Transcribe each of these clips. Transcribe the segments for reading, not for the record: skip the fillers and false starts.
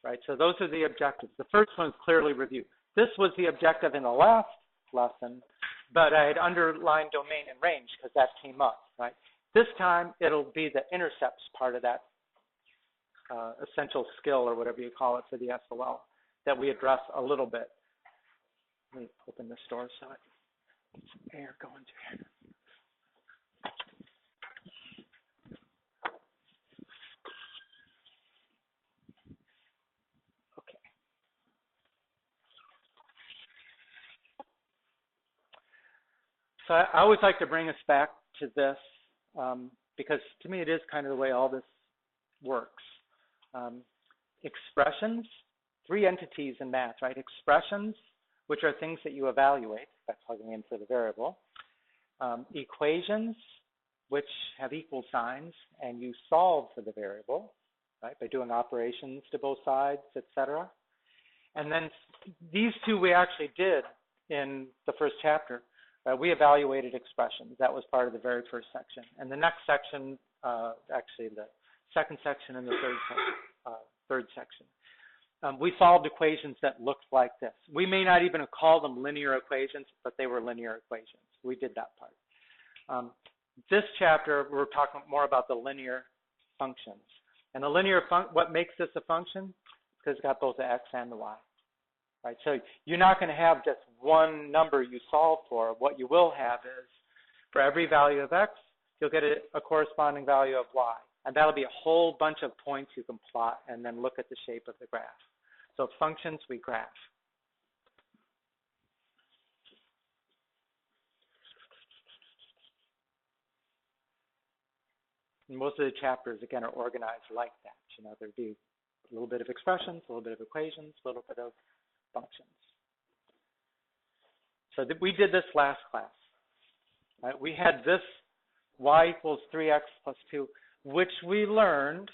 right? So those are the objectives. The first one is clearly review. This was the objective in the last lesson, but I had underlined domain and range because that came up, right? This time, it'll be the intercepts part of that essential skill, or whatever you call it, for the SOL that we address a little bit. Let me open this door so I get some air going through here. So I always like to bring us back to this because to me it is kind of the way all this works. Expressions, three entities in math, right? Expressions, which are things that you evaluate by plugging in for the variable. Equations, which have equal signs, and you solve for the variable, right, by doing operations to both sides, etc. And then these two we actually did in the first chapter. We evaluated expressions. That was part of the very first section. And the next section, actually the second section and the third section, we solved equations that looked like this. We may not even have called them linear equations, but they were linear equations. We did that part. This chapter, we're talking more about the linear functions. And the linear what makes this a function? Because it's got both the x and the y. Right, so you're not going to have just one number you solve for. What you will have is, for every value of x, you'll get a corresponding value of y. And that'll be a whole bunch of points you can plot and then look at the shape of the graph. So functions, we graph. And most of the chapters, again, are organized like that. You know, there'd be a little bit of expressions, a little bit of equations, a little bit of functions. So we did this last class. Right? We had this y equals 3x plus 2, which we learned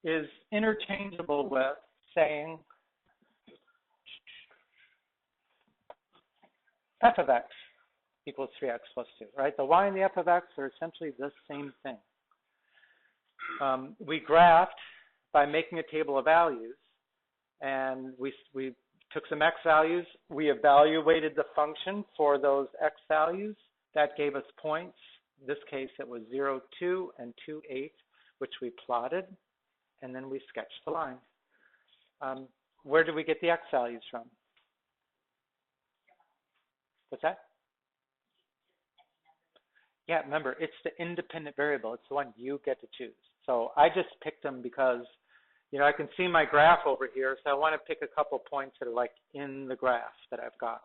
is interchangeable with saying f of x equals 3x plus 2. Right? The y and the f of x are essentially the same thing. We graphed by making a table of values, and we took some x values. We evaluated the function for those x values. That gave us points. In this case, it was 0, 2, and 2, 8, which we plotted, and then we sketched the line. Where did we get the x values from? What's that? Yeah, remember, it's the independent variable. It's the one you get to choose. So I just picked them because, you know, I can see my graph over here, so I want to pick a couple points that are like in the graph that I've got.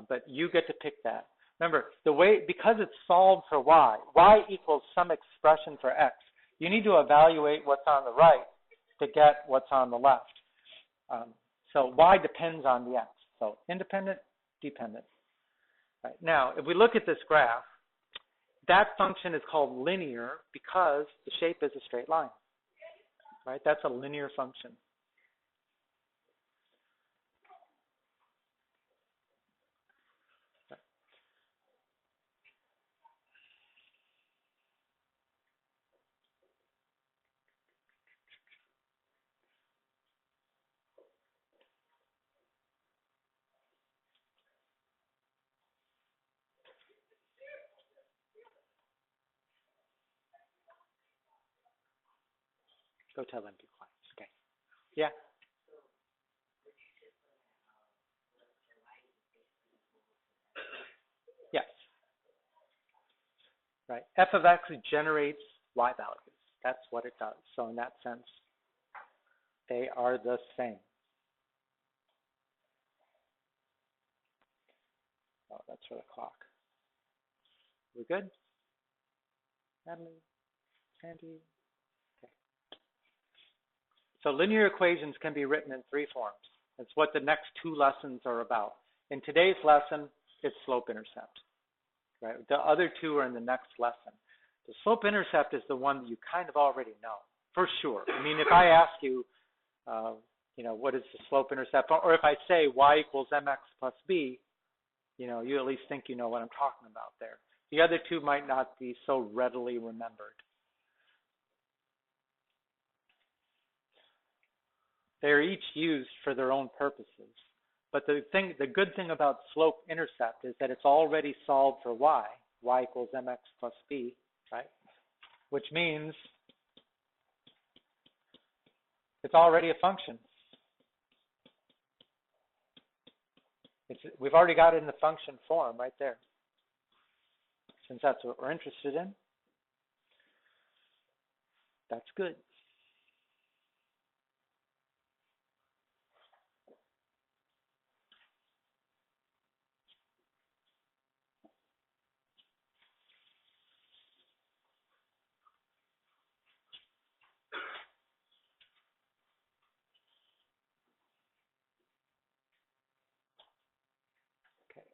But you get to pick that. Remember, because it's solved for y equals some expression for x, you need to evaluate what's on the right to get what's on the left. So y depends on the x. So independent, dependent. Right. Now, if we look at this graph, that function is called linear because the shape is a straight line. Right? That's a linear function. Go tell them to be quiet. Okay. Yeah. Yes. Right. F of x generates y values. That's what it does. So in that sense, they are the same. Oh, that's for the clock. We good? Natalie? Sandy? Okay. So linear equations can be written in three forms. It's what the next two lessons are about. In today's lesson, it's slope-intercept. Right? The other two are in the next lesson. The slope-intercept is the one that you kind of already know, for sure. I mean, if I ask you, you know, what is the slope-intercept, or if I say y equals mx plus b, you know, you at least think you know what I'm talking about there. The other two might not be so readily remembered. They're each used for their own purposes. But the good thing about slope-intercept is that it's already solved for y. Y equals mx plus b, right? Which means it's already a function. We've already got it in the function form right there, since that's what we're interested in. That's good. Okay.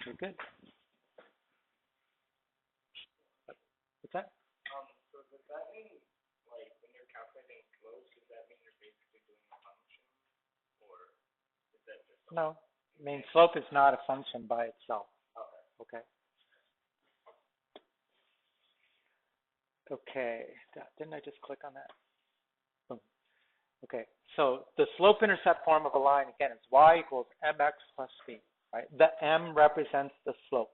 We're good. What's that? So does that mean, like, when you're calculating slopes, does that mean you're basically doing a function, or is that just? No. I mean, slope is not a function by itself. Okay. Okay. Okay. Didn't I just click on that? Boom. Okay. So the slope-intercept form of a line, again, is y equals mx plus b. Right? The m represents the slope.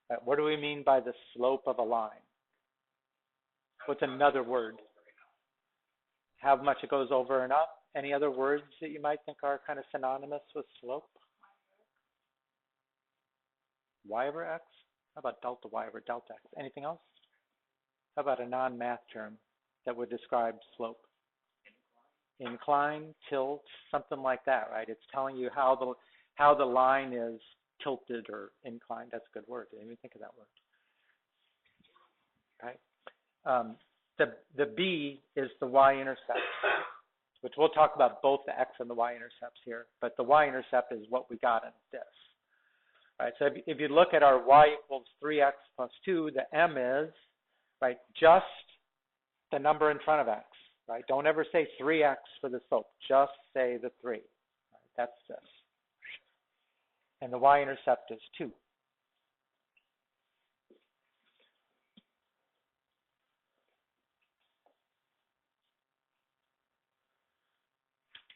Right? What do we mean by the slope of a line? What's another word? How much it goes over and up? Any other words that you might think are kind of synonymous with slope? Y over x? How about delta y over delta x? Anything else? How about a non-math term that would describe slope? Incline, tilt, something like that, right? It's telling you how the line is tilted or inclined. That's a good word. I didn't even think of that word. Right? The B is the y-intercept, which we'll talk about both the x and the y-intercepts here, but the y-intercept is what we got in this. Right? So if you look at our y equals 3x plus 2, the m is, right, just the number in front of x. Right? Don't ever say 3x for the slope. Just say the 3. Right? That's this. And the y-intercept is 2.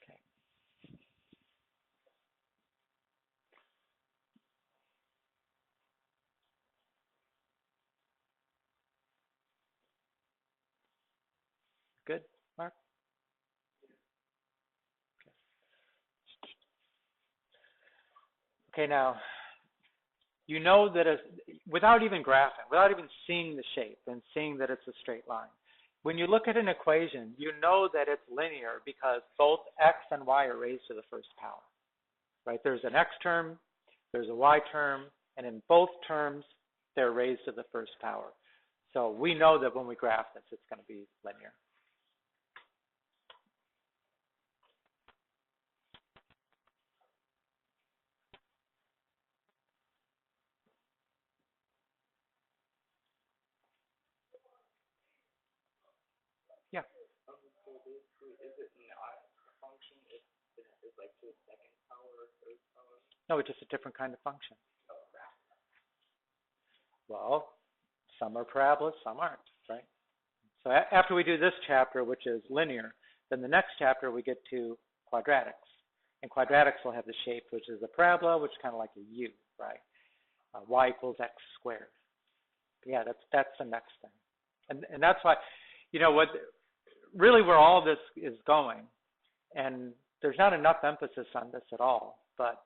Okay. Good, Mark? Okay, now, you know that without even graphing, without even seeing the shape and seeing that it's a straight line, when you look at an equation, you know that it's linear because both x and y are raised to the first power. Right? There's an x term, there's a y term, and in both terms, they're raised to the first power. So we know that when we graph this, it's going to be linear. Yeah. So basically, is it not a function if it is like to the second power or third power? No, it's just a different kind of function. Well, some are parabolas, some aren't, right? So after we do this chapter, which is linear, then the next chapter we get to quadratics. And quadratics will have the shape, which is a parabola, which is kind of like a U, right? Y equals x squared. Yeah, that's the next thing. And that's why, you know, really where all this is going, and there's not enough emphasis on this at all, but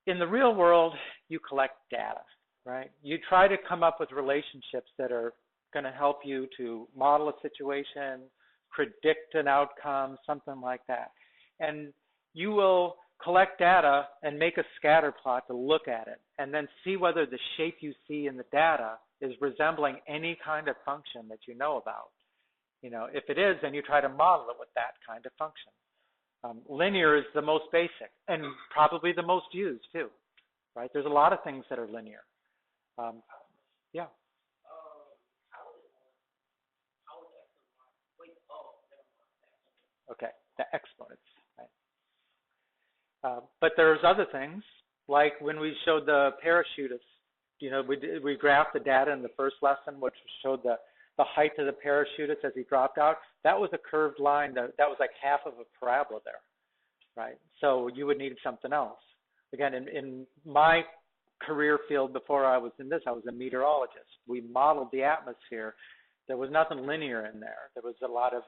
in the real world, you collect data, right? You try to come up with relationships that are going to help you to model a situation, predict an outcome, something like that. And you will collect data and make a scatter plot to look at it and then see whether the shape you see in the data is resembling any kind of function that you know about. You know, if it is, then you try to model it with that kind of function. Linear is the most basic and probably the most used too, right? There's a lot of things that are linear. Yeah. Okay, the exponents. Right? But there's other things, like when we showed the parachutists we graphed the data in the first lesson, which showed the height of the parachutist as he dropped out. That was a curved line that was like half of a parabola there, right? So you would need something else. Again, in my career field before I was in this, I was a meteorologist. We modeled the atmosphere. There was nothing linear in there. There was a lot of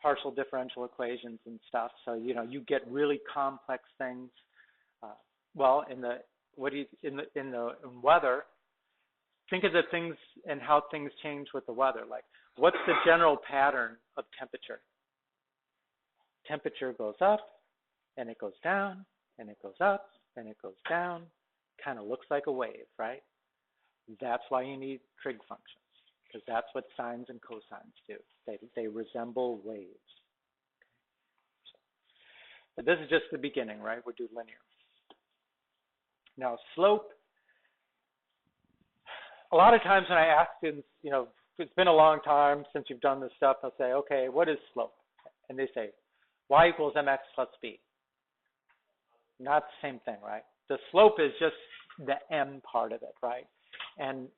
partial differential equations and stuff. So you get really complex things. Well, in weather, think of the things and how things change with the weather. Like, what's the general pattern of temperature? Temperature goes up, and it goes down, and it goes up, and it goes down. Kind of looks like a wave, right? That's why you need trig functions, because that's what sines and cosines do. They resemble waves. But this is just the beginning, right? We do linear. Now, slope. A lot of times when I ask students, it's been a long time since you've done this stuff, I'll say, okay, what is slope? And they say, y equals mx plus b. Not the same thing, right? The slope is just the m part of it, right? And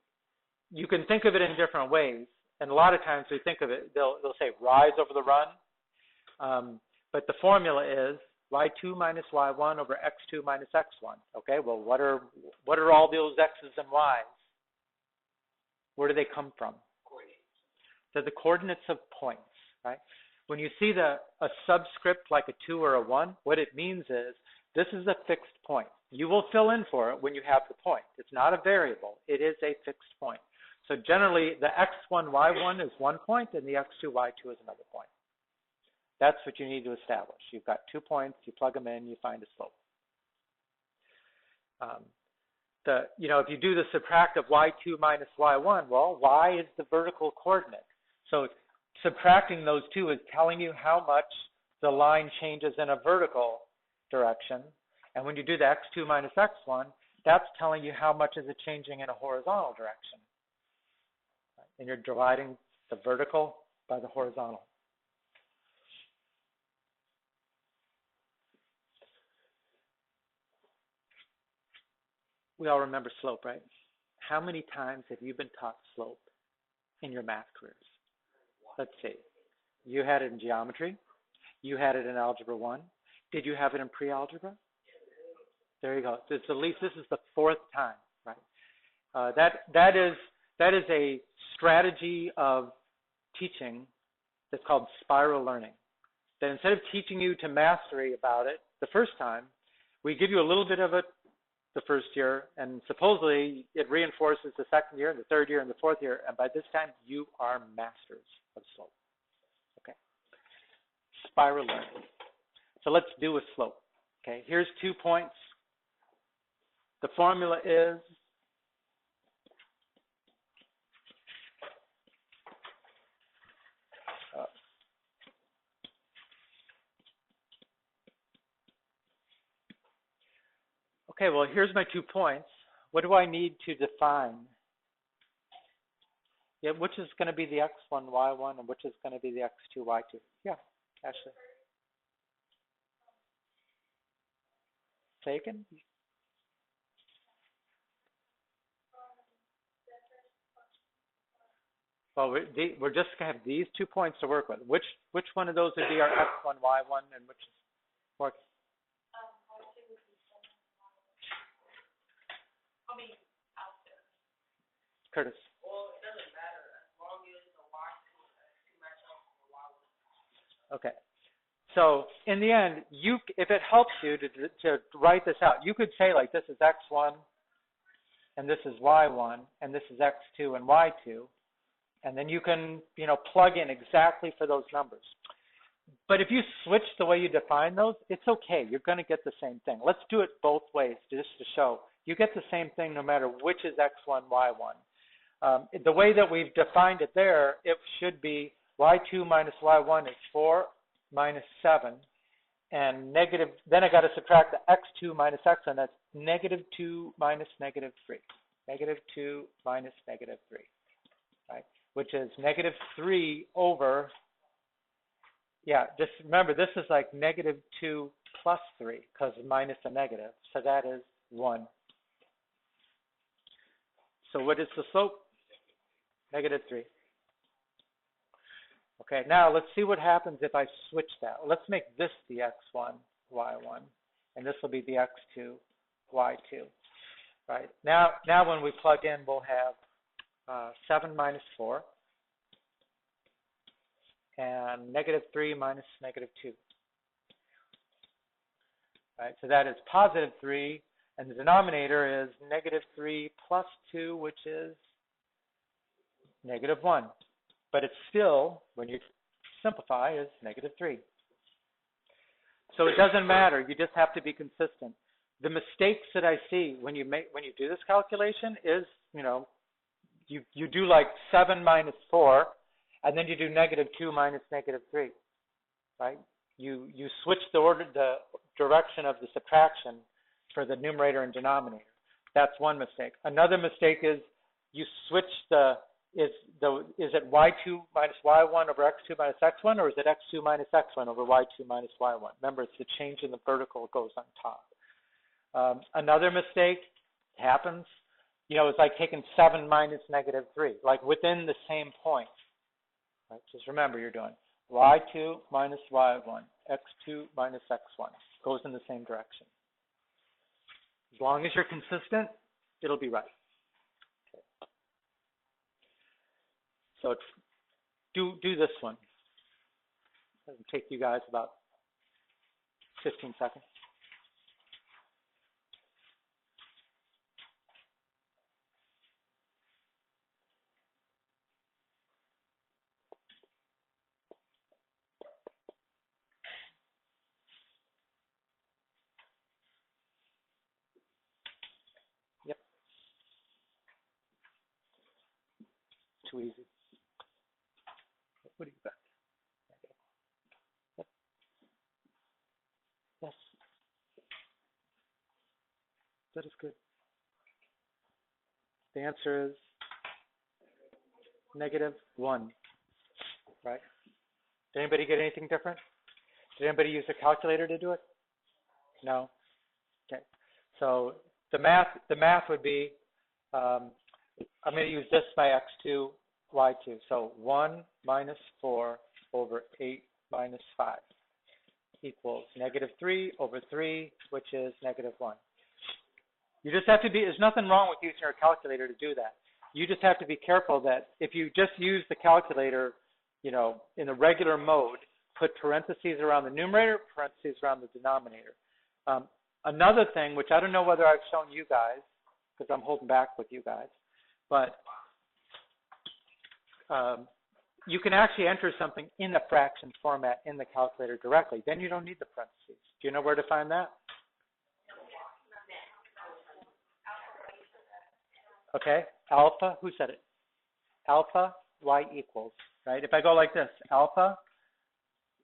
you can think of it in different ways. And a lot of times we think of it, they'll say rise over the run. But the formula is y2 minus y1 over x2 minus x1. Okay, well, what are all those x's and y's? Where do they come from? They're the coordinates of points, right? When you see a subscript like a 2 or a 1, what it means is this is a fixed point. You will fill in for it when you have the point. It's not a variable. It is a fixed point. So generally, the x1, y1 is one point, and the x2, y2 is another point. That's what you need to establish. You've got 2 points. You plug them in. You find a slope. If you do the subtract of y2 minus y1, well, y is the vertical coordinate. So subtracting those two is telling you how much the line changes in a vertical direction. And when you do the x2 minus x1, that's telling you how much is it changing in a horizontal direction. And you're dividing the vertical by the horizontal. We all remember slope, right? How many times have you been taught slope in your math careers? Let's see. You had it in geometry. You had it in algebra 1. Did you have it in pre-algebra? There you go. It's at least this is the 4th time, right? That is a strategy of teaching that's called spiral learning. That instead of teaching you to mastery about it the first time, we give you a little bit of it the first year, and supposedly it reinforces the second year, and the third year, and the 4th year, and by this time you are masters of slope. Okay. Spiral learning. So let's do a slope. Okay, here's 2 points. The formula is okay, well, here's my 2 points. What do I need to define? Yeah, which is going to be the x1, y1, and which is going to be the x2, y2? Yeah, Ashley. Taken? Well, we're just going to have these 2 points to work with. Which one of those would be our x1, y1, and which is work? Curtis. Well, it doesn't matter as long as the y2 and x2 match up with y1. Okay. So in the end, if it helps you to write this out, you could say like this is x1, and this is y1, and this is x2 and y2, and then you can plug in exactly for those numbers. But if you switch the way you define those, it's okay. You're going to get the same thing. Let's do it both ways just to show. You get the same thing no matter which is x1, y1. The way that we've defined it there, it should be y2 minus y1 is 4 minus 7. And negative, then I got to subtract the x2 minus x1. That's negative 2 minus negative 3. Negative 2 minus negative 3. Right? Which is negative 3 over, yeah, just remember this is like negative 2 plus 3 because minus a negative. So that is 1. So what is the slope? Negative 3. Okay, now let's see what happens if I switch that. Let's make this the x1, y1, and this will be the x2, y2. Right, now when we plug in, we'll have 7 minus 4 and negative 3 minus negative 2. Right, so that is positive 3, and the denominator is negative 3 plus 2, which is negative 1. But it's still, when you simplify, is negative 3. So it doesn't matter. You just have to be consistent. The mistakes that I see when you do this calculation is, you do like 7 minus 4, and then you do negative 2 minus negative 3, right? You switch the direction of the subtraction for the numerator and denominator. That's one mistake. Another mistake is you switch is it y2 minus y1 over x2 minus x1, or is it x2 minus x1 over y2 minus y1? Remember, it's the change in the vertical goes on top. Another mistake happens, it's like taking 7 minus negative 3, like within the same point. Right? Just remember, you're doing y2 minus y1, x2 minus x1. Goes in the same direction. As long as you're consistent, it'll be right. So do this one. It'll take you guys about 15 seconds. Yep. Too easy. What do you got? Yep. Yes. That is good. The answer is negative 1. Right? Did anybody get anything different? Did anybody use a calculator to do it? No? Okay. So the math would be, I'm going to use this by x2, y2. So 1 minus 4 over 8 minus 5 equals negative 3 over 3, which is negative 1. You just have to be, there's nothing wrong with using your calculator to do that. You just have to be careful that if you just use the calculator, in the regular mode, put parentheses around the numerator, parentheses around the denominator. Another thing, which I don't know whether I've shown you guys, because I'm holding back with you guys, but you can actually enter something in a fraction format in the calculator directly. Then you don't need the parentheses. Do you know where to find that? Okay, alpha, who said it? Alpha, y equals, right? If I go like this, alpha,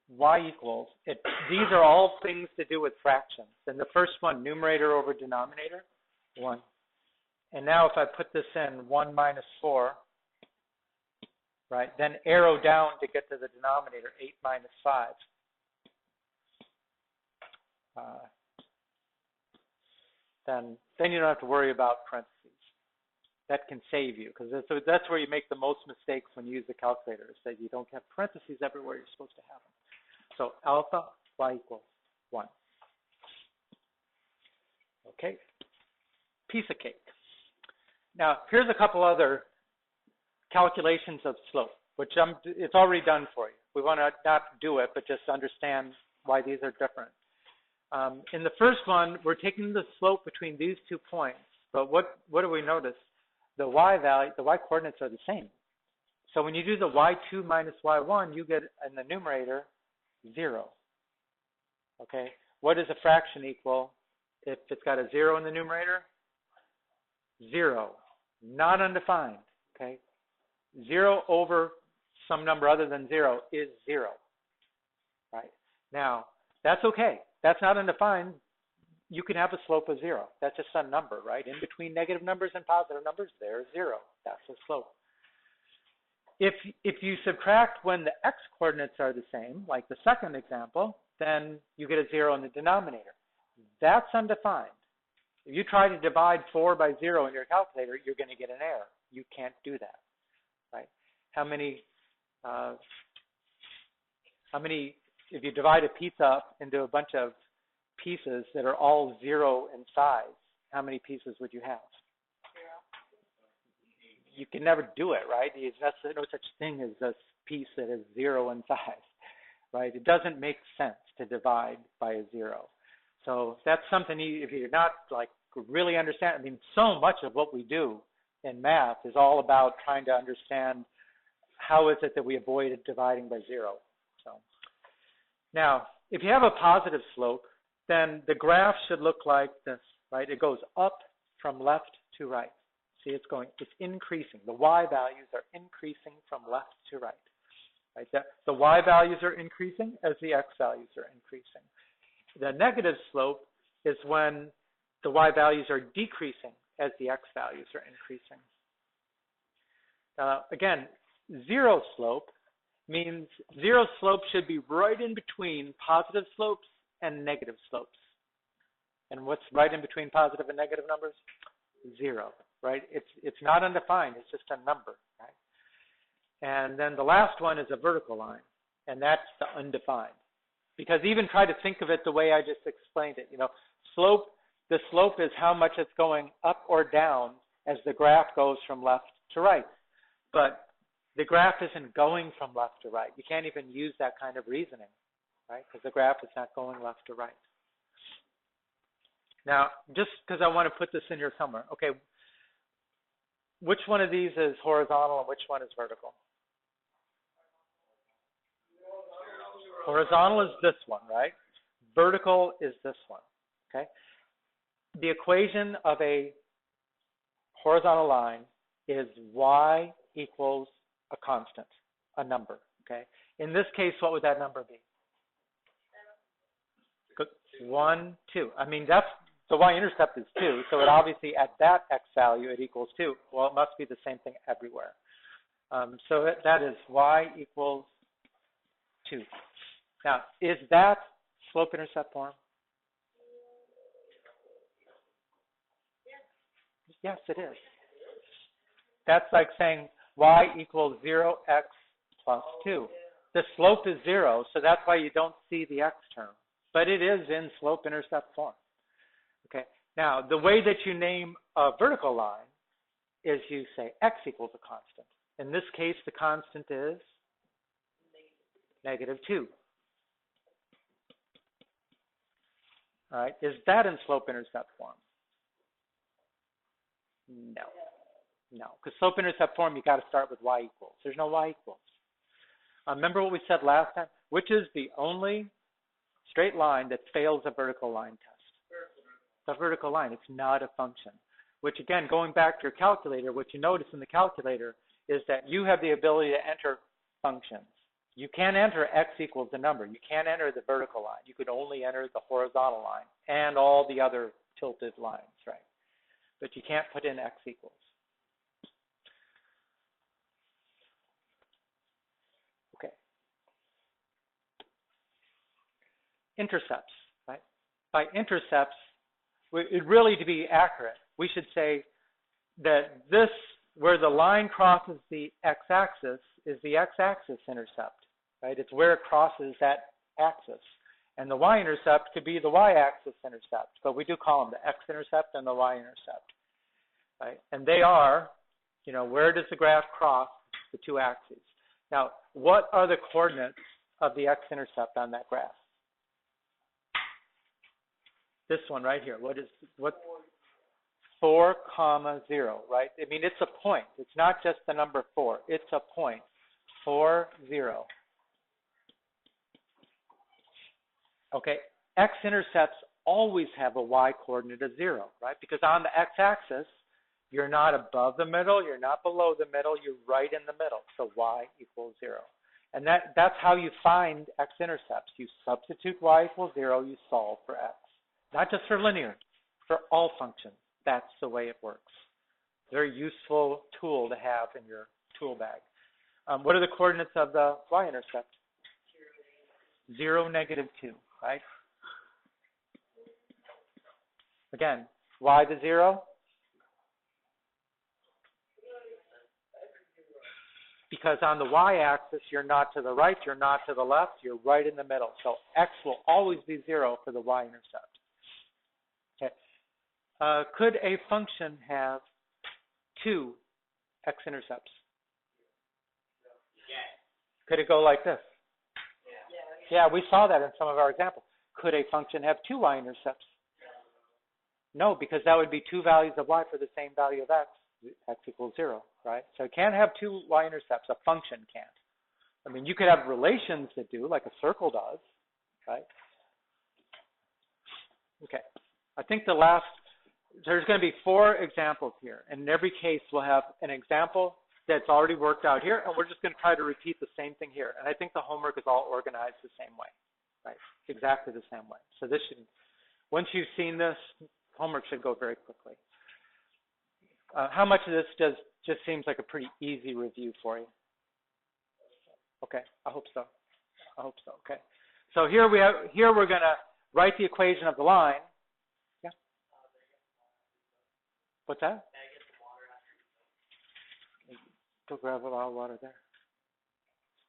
y equals, these are all things to do with fractions. And the first one, numerator over denominator, 1. And now if I put this in, 1 minus 4, right, then arrow down to get to the denominator, 8 minus 5. Then you don't have to worry about parentheses. That can save you, because that's where you make the most mistakes when you use the calculator, is that you don't have parentheses everywhere you're supposed to have them. So alpha, y equals 1. Okay, piece of cake. Now, here's a couple other calculations of slope, which it's already done for you. We want to not do it, but just understand why these are different. In the first one, we're taking the slope between these 2 points, but what do we notice? The y value, the y coordinates are the same. So when you do the y2 minus y1, you get in the numerator 0. Okay, what does a fraction equal if it's got a 0 in the numerator? 0, not undefined. Okay, 0 over some number other than 0 is 0. Right, now that's okay. That's not undefined. You can have a slope of 0. That's just a number, right? In between negative numbers and positive numbers, there's 0. That's a slope. If you subtract when the x coordinates are the same, like the second example, then you get a 0 in the denominator. That's undefined. If you try to divide 4 by 0 in your calculator, you're going to get an error. You can't do that, right? How many, if you divide a pizza up into a bunch of pieces that are all 0 in size, how many pieces would you have? 0. You can never do it, right? There's no such thing as a piece that is 0 in size, right? It doesn't make sense to divide by a 0. So that's something, if you're not like really understand, I mean, so much of what we do in math is all about trying to understand how is it that we avoid dividing by 0. So now, if you have a positive slope, then the graph should look like this, right? It goes up from left to right. See, it's increasing. The y values are increasing from left to right. Right? The y values are increasing as the x values are increasing. The negative slope is when the y values are decreasing as the x values are increasing. Again, zero slope means zero slope should be right in between positive slopes and negative slopes. And what's right in between positive and negative numbers? 0, right? It's not undefined, it's just a number, right? And then the last one is a vertical line, and that's the undefined. Because even try to think of it the way I just explained it. You know, the slope is how much it's going up or down as the graph goes from left to right. But the graph isn't going from left to right. You can't even use that kind of reasoning, right? Because the graph is not going left to right. Now, just because I want to put this in here somewhere, okay, which one of these is horizontal and which one is vertical? Horizontal is this one, right? Vertical is this one, okay? The equation of a horizontal line is y equals a constant, a number, okay? In this case, what would that number be? 1, 2. I mean, that's the y-intercept is 2, so it obviously at that x value it equals 2. Well, it must be the same thing everywhere. So that is y equals 2. Now, is that slope-intercept form? Yes, it is. That's like saying y equals 0x plus 2. The slope is 0, so that's why you don't see the x term. But it is in slope-intercept form. Okay. Now, the way that you name a vertical line is you say x equals a constant. In this case, the constant is -2. All right. Is that in slope-intercept form? No. No. Because slope-intercept form, you got to start with y equals. There's no y equals. Remember what we said last time? Which is the only straight line that fails a vertical line test? The vertical line. It's not a function. Which, again, going back to your calculator, what you notice in the calculator is that you have the ability to enter functions. You can't enter x equals the number. You can't enter the vertical line. You could only enter the horizontal line and all the other tilted lines, right? But you can't put in x equals. Okay. Intercepts, right? By intercepts, really to be accurate, we should say that this, where the line crosses the x-axis, is the x-axis intercept, right? It's where it crosses that axis. And the y-intercept could be the y-axis intercept, but we do call them the x-intercept and the y-intercept, right? And they are, you know, where does the graph cross the two axes? Now, what are the coordinates of the x-intercept on that graph? This one right here. What? 4, 0, right? I mean, it's a point. It's not just the number 4. It's a point. 4, 0. Okay, x-intercepts always have a y-coordinate of 0, right? Because on the x-axis, you're not above the middle, you're not below the middle, you're right in the middle. So y equals 0. And that's how you find x-intercepts. You substitute y equals 0, you solve for x. Not just for linear, for all functions. That's the way it works. Very useful tool to have in your tool bag. What are the coordinates of the y-intercept? 0, -2, right? Again, Why the 0? Because on the y-axis, you're not to the right, you're not to the left, you're right in the middle. So x will always be 0 for the y-intercept. Okay. Could a function have 2 x-intercepts? Could it go like this? Yeah, we saw that in some of our examples. Could a function have 2 y-intercepts? No, because that would be 2 values of y for the same value of x. X equals 0, right? So it can't have 2 y-intercepts. A function can't. I mean, you could have relations that do, like a circle does, right? Okay. I think there's going to be 4 examples here. And in every case, we'll have an example that's already worked out here, and we're just going to try to repeat the same thing here. And I think the homework is all organized the same way, right? Exactly the same way. So this should, once you've seen this, homework should go very quickly. How much of this just seems like a pretty easy review for you? Okay, I hope so. I hope so. Okay. So here we're going to write the equation of the line. Yeah. What's that? Go grab a bottle of water there.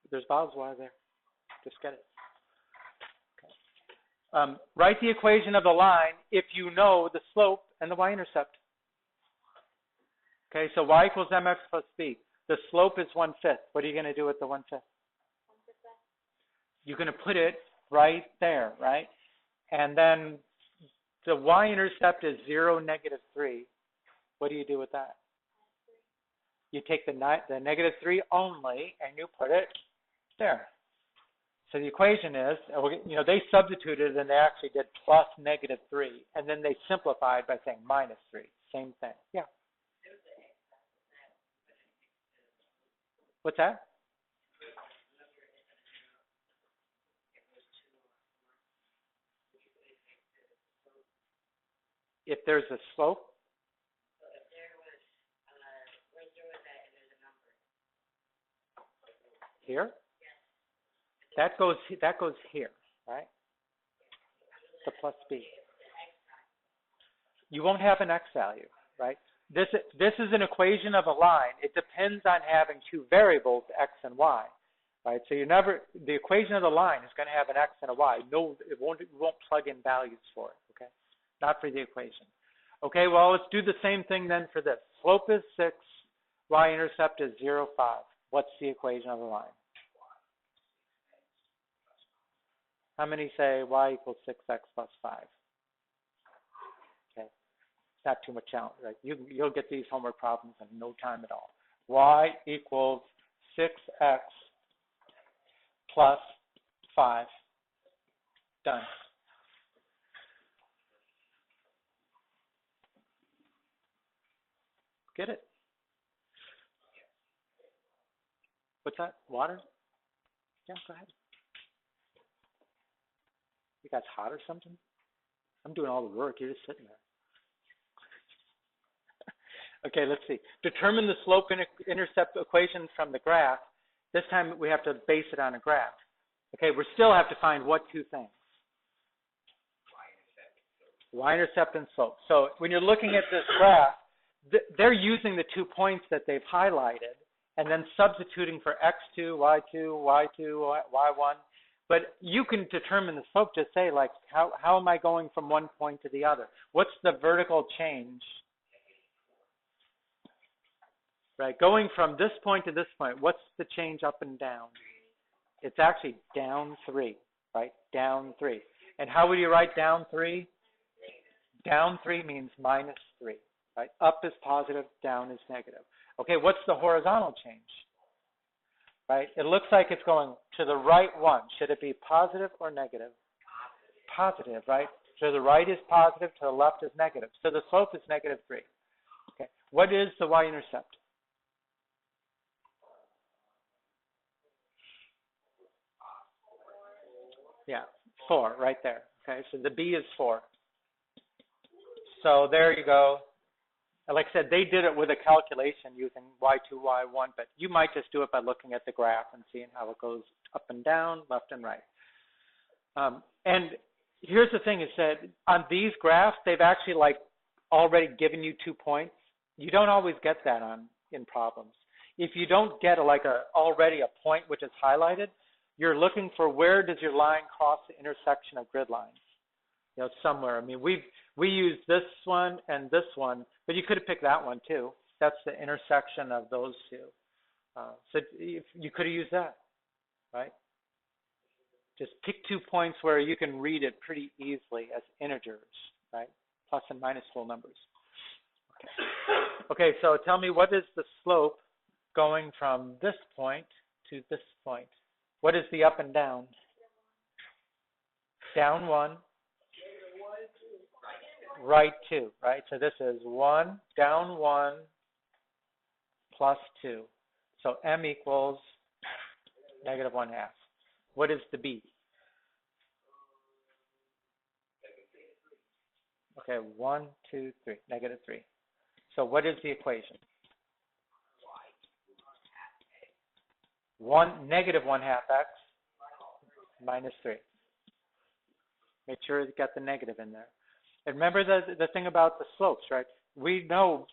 There's bottles of water there. Just get it. Okay. Write the equation of the line if you know the slope and the y-intercept. Okay, so y equals mx plus b. The slope is 1/5. What are you going to do with the 1/5? You're going to put it right there, right? And then the y-intercept is 0, -3. What do you do with that? You take the -3 only, and you put it there. So the equation is, they substituted and they actually did plus -3, and then they simplified by saying -3. Same thing. Yeah. What's that? If there's a slope. Here? That goes here, right? The plus b. You won't have an x value, right? This is an equation of a line. It depends on having 2 variables, x and y, right? So the equation of the line is going to have an x and a y. No, it won't plug in values for it, okay? Not for the equation. Okay, well, let's do the same thing then for this. Slope is 6, y-intercept is 0, 5. What's the equation of the line? How many say y equals 6x plus 5? Okay, not too much challenge, right? You'll get these homework problems in no time at all. Y equals 6x plus 5. Done. Get it? What's that? Water? Yeah, go ahead. You guys hot or something? I'm doing all the work. You're just sitting there. Okay, let's see. Determine the slope and intercept equation from the graph. This time we have to base it on a graph. Okay, we still have to find what 2 things? Y-intercept and slope. So when you're looking at this graph, they're using the 2 points that they've highlighted and then substituting for x2, y2, y2, y1. But you can determine the slope, just say, like, how am I going from one point to the other? What's the vertical change? Right, going from this point to this point, what's the change up and down? It's actually down 3, right? Down 3. And how would you write down 3? Down 3 means -3, right? Up is positive, down is negative. Okay, what's the horizontal change? Right? It looks like it's going to the right one. Should it be positive or negative? Positive, right? To the right is positive, to the left is negative. So the slope is -3. Okay. What is the y-intercept? Yeah, 4 right there. Okay, so the b is 4. So there you go. And like I said, they did it with a calculation using y2, y1, but you might just do it by looking at the graph and seeing how it goes up and down, left and right. And here's the thing is that on these graphs, they've actually already given you 2 points. You don't always get that in problems. If you don't get already a point which is highlighted, you're looking for where does your line cross the intersection of grid lines. Somewhere. I mean, we use this one and this one, but you could have picked that one too. That's the intersection of those two. So you could have used that, right? Just pick 2 points where you can read it pretty easily as integers, right? Plus and minus whole numbers. Okay, so tell me, what is the slope going from this point to this point? What is the up and down? Down 1. Right 2, right? So this is 1, down 1, plus 2. So m equals negative 1/2. What is the b? Okay, 1, 2, 3, negative 3. So what is the equation? Negative 1/2 x minus 3. Make sure you got the negative in there. And remember the thing about the slopes, right? We know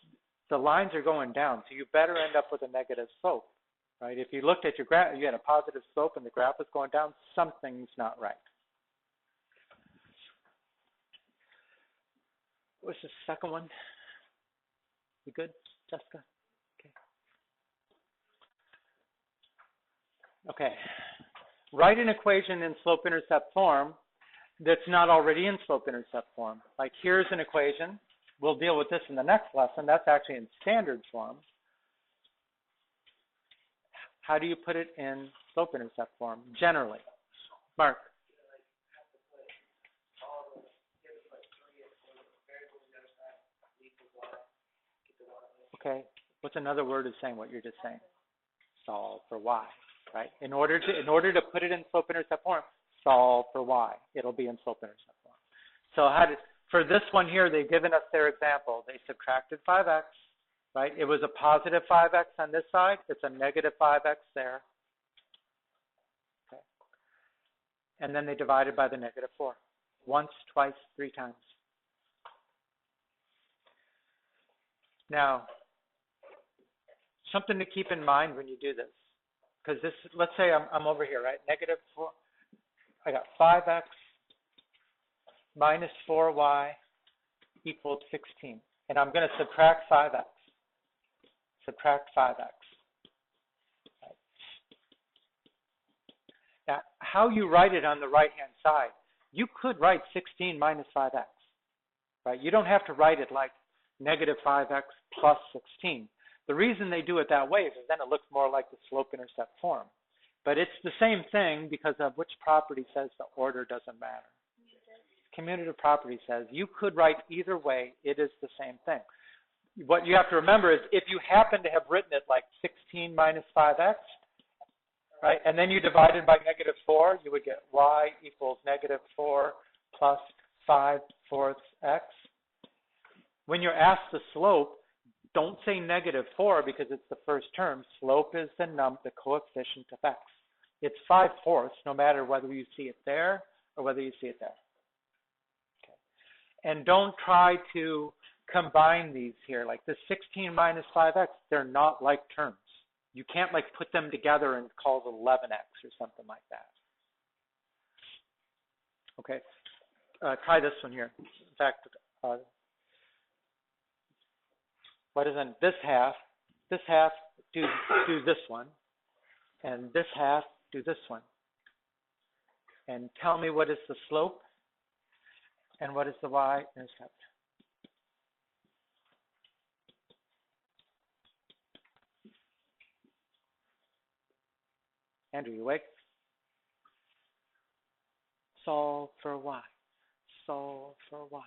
the lines are going down, so you better end up with a negative slope, right? If you looked at your graph, you had a positive slope and the graph was going down, something's not right. What's the second one? You good, Jessica? Okay. Okay. Write an equation in slope-intercept form that's not already in slope-intercept form. Like here's an equation. We'll deal with this in the next lesson. That's actually in standard form. How do you put it in slope-intercept form generally? Mark? Okay. What's another word of saying what you're just saying? Solve for y, right? In order to put it in slope-intercept form, solve for y. It'll be in slope-intercept form. So for this one here, they've given us their example. They subtracted 5x, right? It was a positive 5x on this side. It's a negative 5x there. Okay. And then they divided by the negative 4. Once, twice, 3 times. Now, something to keep in mind when you do this. Because this, let's say I'm over here, right? Negative 4. I got 5x minus 4y equals 16. And I'm going to subtract 5x. Subtract 5x. Right. Now, how you write it on the right-hand side, you could write 16 minus 5x. Right? You don't have to write it like negative 5x plus 16. The reason they do it that way is then it looks more like the slope-intercept form. But it's the same thing because of which property says the order doesn't matter. Commutative property says you could write either way, it is the same thing. What you have to remember is if you happen to have written it like 16 minus 5x, right, and then you divided by negative 4, you would get y equals negative 4 plus 5/4 x. When you're asked the slope, don't say negative 4 because it's the first term. Slope is the coefficient of x. It's 5/4 no matter whether you see it there or whether you see it there. Okay. And don't try to combine these here. Like the 16 minus 5x, they're not like terms. You can't like put them together and call it 11x or something like that. Okay. Try this one here. In fact, what is in this half? This half do this one, and this half do this one. And tell me what is the slope and what is the y-intercept. Andrew, you awake? Solve for y. Solve for y.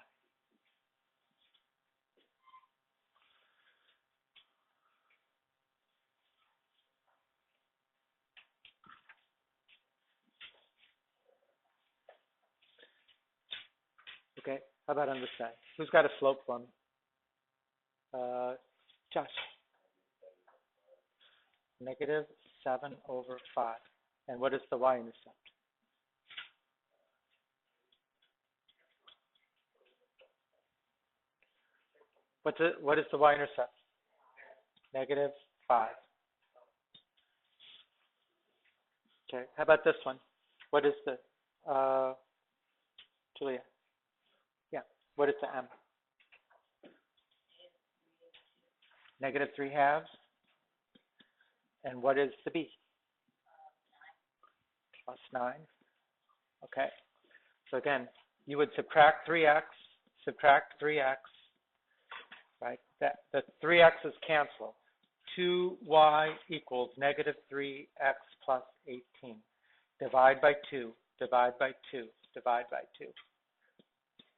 Okay, how about on this side? Who's got a slope for me? Josh. Negative 7/5. And what is the y-intercept? What is the y-intercept? Negative 5. Okay, how about this one? What is the, Julia? Yeah, what is the m? Negative 3 halves. And what is the b? Plus 9. Okay, so again, you would subtract 3x, right? The 3x's cancel. 2y equals negative 3x plus 18. Divide by 2, divide by 2, divide by 2.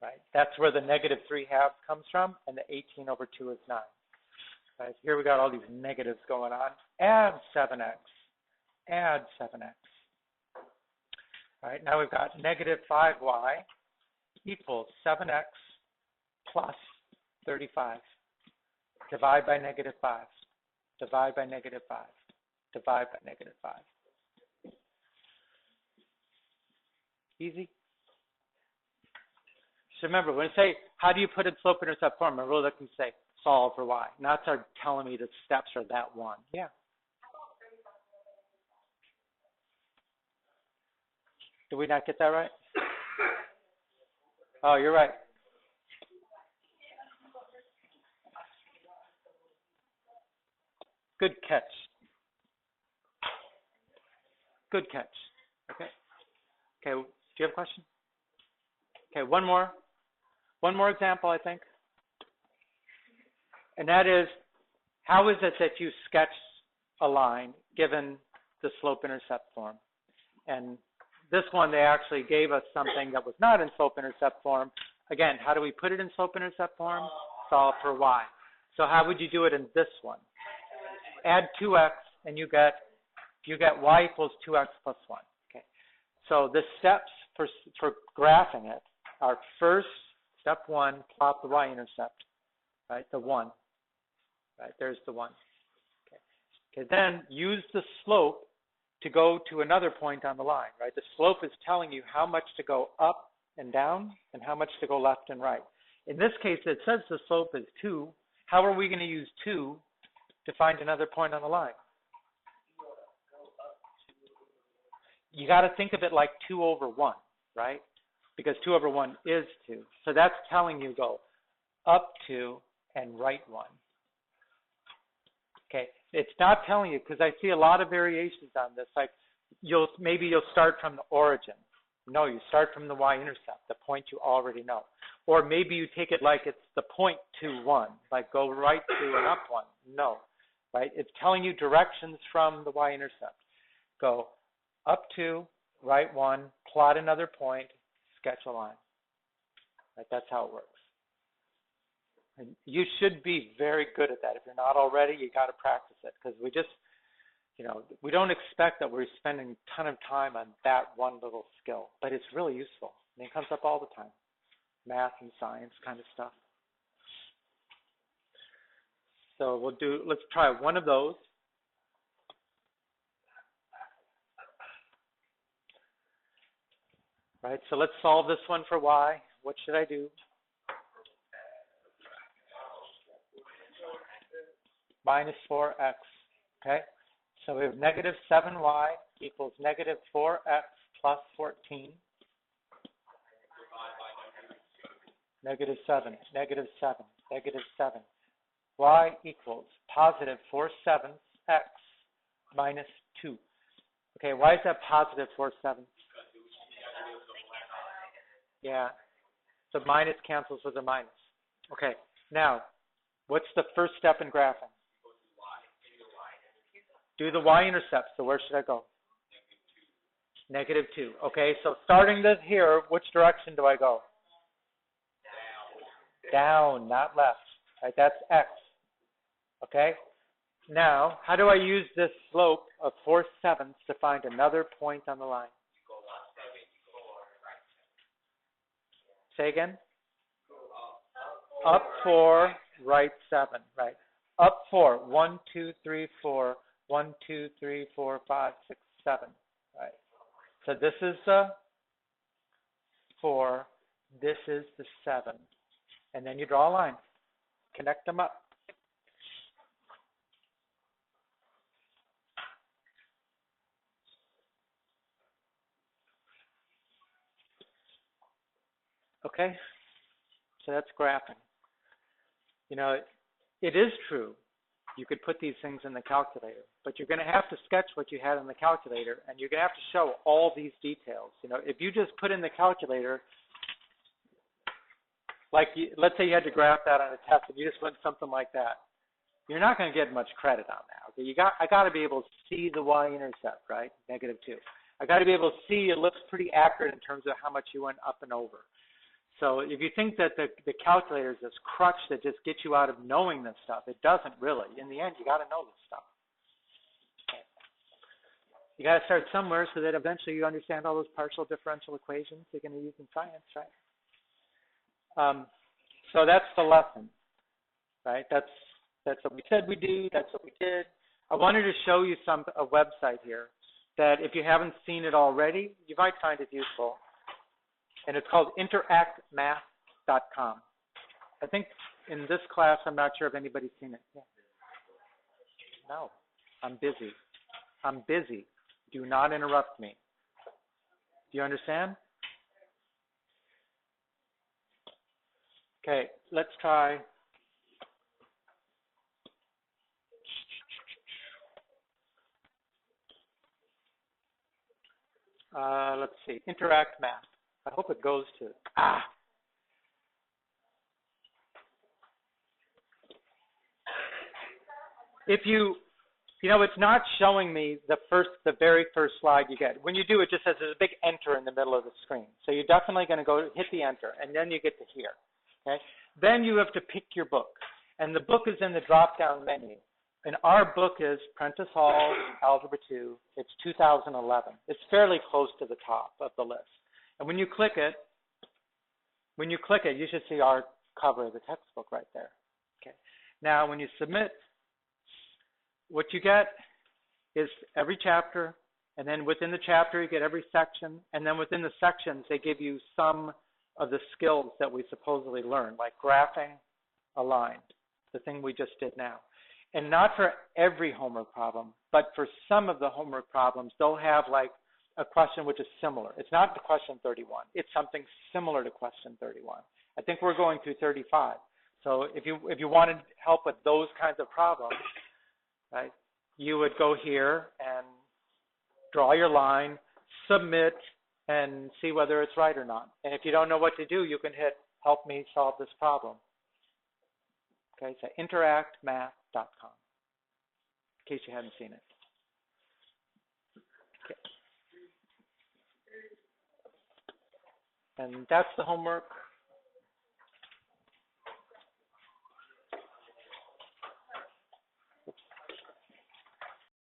Right? That's where the negative 3 halves comes from, and the 18 over 2 is 9. Right? Here we got all these negatives going on. Add 7x. Add 7x. All right, now we've got negative 5y equals 7x plus 35. Divide by negative 5. Divide by negative 5. Divide by negative 5. Easy? So remember, when I say, how do you put in slope-intercept form, I'm really looking to say, solve for y. Not start telling me the steps are that one. Yeah. Did we not get that right? Oh, you're right. Good catch. Good catch. Okay. Okay, do you have a question? Okay, one more. One more example, I think. And that is, how is it that you sketch a line given the slope-intercept form? And this one, they actually gave us something that was not in slope-intercept form. Again, how do we put it in slope-intercept form? Solve for y. So how would you do it in this one? Add 2x, and you get y equals 2x plus 1. Okay. So the steps for graphing it are first, step 1, plot the y-intercept, right? The 1. Right, there's the 1. Okay. Okay, then use the slope to go to another point on the line, right? The slope is telling you how much to go up and down and how much to go left and right. In this case, it says the slope is 2. How are we going to use 2 to find another point on the line? You got to think of it like 2 over 1, right? Because 2 over 1 is 2. So that's telling you go up 2 and right 1. Okay, it's not telling you, because I see a lot of variations on this. Like maybe you'll start from the origin. No, you start from the y-intercept, the point you already know. Or maybe you take it like it's the point 2, 1, like go right 2 and up 1. No, right? It's telling you directions from the y-intercept. Go up 2, right 1, plot another point, sketch a line. Right? That's how it works. And you should be very good at that. If you're not already, you got to practice it, because we just, we don't expect that we're spending a ton of time on that one little skill, but it's really useful. And it comes up all the time, math and science kind of stuff. So let's try one of those. Right, so let's solve this one for y. What should I do? Minus 4x, okay? So we have negative 7y equals negative 4x plus 14. Negative 7, negative 7, negative 7. Y equals positive 4/7 x minus 2. Okay, why is that positive 4/7? Yeah, the minus cancels with a minus. Okay, now, what's the first step in graphing? Do the y-intercept, so where should I go? Negative 2. Okay, so starting this here, which direction do I go? Down, not left. Right, that's x. Okay, now, how do I use this slope of 4/7 to find another point on the line? Say again? Up 4, right 7, right. Up 4, 1, 2, 3, 4, 1, 2, 3, 4, 5, 6, 7, right. So this is the 4, this is the 7. And then you draw a line. connect them up. Okay, so that's graphing. You know, it is true. You could put these things in the calculator, but you're going to have to sketch what you had in the calculator, and you're going to have to show all these details. You know, if you just put in the calculator, like let's say you had to graph that on a test, and you just went something like that, you're not going to get much credit on that. Okay, I got to be able to see the y-intercept, right? -2. I got to be able to see it looks pretty accurate in terms of how much you went up and over. So if you think that the calculator is this crutch that just gets you out of knowing this stuff, it doesn't really. In the end, you got to know this stuff. Okay. You got to start somewhere so that eventually you understand all those partial differential equations you're going to use in science, right? So that's the lesson, right? That's what we said we do. That's what we did. I wanted to show you a website here that if you haven't seen it already, you might find it useful. And it's called interactmath.com. I think in this class, I'm not sure if anybody's seen it. Yeah. No, I'm busy. I'm busy. Do not interrupt me. Do you understand? Okay, let's try. Let's see, Interact Math. I hope it goes to, If you know, it's not showing me the very first slide you get. When you do, it just says there's a big enter in the middle of the screen. So you're definitely going to go hit the enter, and then you get to here. Okay? Then you have to pick your book, and the book is in the drop-down menu. And our book is Prentice Hall, Algebra 2. It's 2011. It's fairly close to the top of the list. And when you click it, you should see our cover of the textbook right there. Okay. Now, when you submit, what you get is every chapter, and then within the chapter, you get every section, and then within the sections, they give you some of the skills that we supposedly learned, like graphing, aligned, the thing we just did now. And not for every homework problem, but for some of the homework problems, they'll have like a question which is similar. It's not the question 31. It's something similar to question 31. I think we're going through 35. So if you wanted help with those kinds of problems, right, you would go here and draw your line, submit, and see whether it's right or not. And if you don't know what to do, you can hit help me solve this problem. Okay, so interactmath.com, in case you hadn't seen it. Okay. And that's the homework.